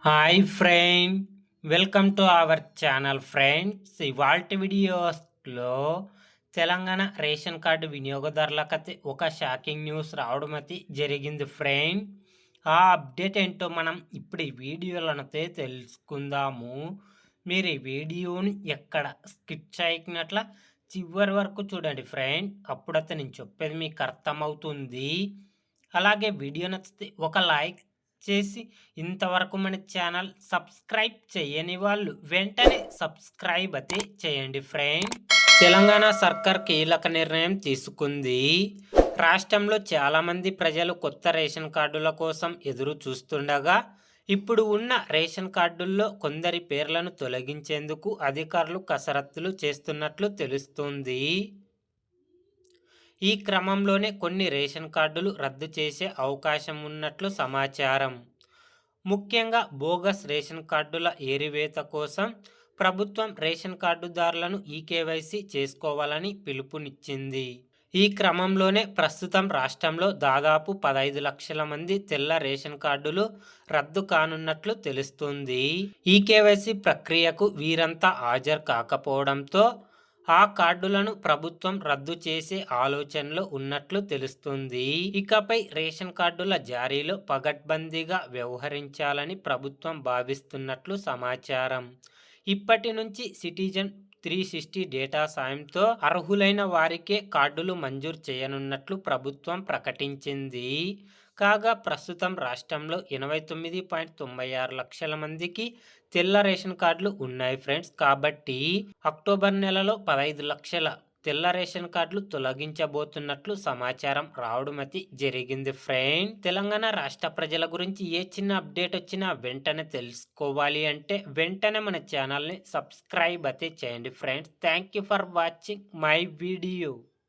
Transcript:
Hi friend, welcome to our channel friends. ఇవాల్టి వీడియోస్లో Telangana ration card వినియోగదారులకైతే ఒక షాకింగ్ న్యూస్ రావడం అయితే జరిగింది ఫ్రెండ్. ఆ అప్డేట్ ఏంటో మనం ఇప్పుడు ఈ వీడియోలనైతే తెలుసుకుందాము. మీరు ఈ వీడియోని ఎక్కడ స్కిప్ చేయకున్నట్ల చివరి వరకు చూడండి ఫ్రెండ్. అప్పుడైతే నేను చెప్పేది మీకు అర్థమవుతుంది. అలాగే వీడియో నచ్చితే ఒక లైక్ చేసి ఇంతవరకు మన ఛానల్ సబ్స్క్రైబ్ చేయని వాళ్ళు వెంటనే సబ్స్క్రైబ్ అయితే చేయండి ఫ్రెండ్. తెలంగాణ సర్కార్ కీలక నిర్ణయం తీసుకుంది. రాష్ట్రంలో చాలామంది ప్రజలు కొత్త రేషన్ కార్డుల కోసం ఎదురు చూస్తుండగా ఇప్పుడు ఉన్న రేషన్ కార్డుల్లో కొందరి పేర్లను తొలగించేందుకు అధికారులు కసరత్తులు చేస్తున్నట్లు తెలుస్తుంది. ఈ క్రమంలోనే కొన్ని రేషన్ కార్డులు రద్దు చేసే అవకాశం ఉన్నట్లు సమాచారం. ముఖ్యంగా బోగస్ రేషన్ కార్డుల ఏరివేత కోసం ప్రభుత్వం రేషన్ కార్డుదారులను ఈకేవైసీ చేసుకోవాలని పిలుపునిచ్చింది. ఈ క్రమంలోనే ప్రస్తుతం రాష్ట్రంలో దాదాపు 15 లక్షల మంది తెల్ల రేషన్ కార్డులు రద్దు కానున్నట్లు తెలుస్తుంది. ఈకేవైసీ ప్రక్రియకు వీరంతా హాజరు కాకపోవడంతో ఆ కార్డులను ప్రభుత్వం రద్దు చేసే ఆలోచనలో ఉన్నట్లు తెలుస్తుంది. ఇకపై రేషన్ కార్డుల జారీలో పగడ్బందీగా వ్యవహరించాలని ప్రభుత్వం భావిస్తున్నట్లు సమాచారం. ఇప్పటి నుంచి సిటిజన్ 360 డేటా సాయంతో అర్హులైన వారికే కార్డులు మంజూరు చేయనున్నట్లు ప్రభుత్వం ప్రకటించింది. కాగా ప్రస్తుతం రాష్ట్రంలో 89.96 లక్షల మందికి తెల్ల రేషన్ కార్డులు ఉన్నాయి ఫ్రెండ్స్. కాబట్టి అక్టోబర్ నెలలో 15 లక్షల తెల్ల రేషన్ కార్డులు తొలగించబోతున్నట్లు సమాచారం రావడం అయితే జరిగింది ఫ్రెండ్. తెలంగాణ రాష్ట్ర ప్రజల గురించి ఏ చిన్న అప్డేట్ వచ్చినా వెంటనే తెలుసుకోవాలి అంటే వెంటనే మన ఛానల్ని సబ్స్క్రైబ్ అయితే చేయండి friends. Thank you for watching my video.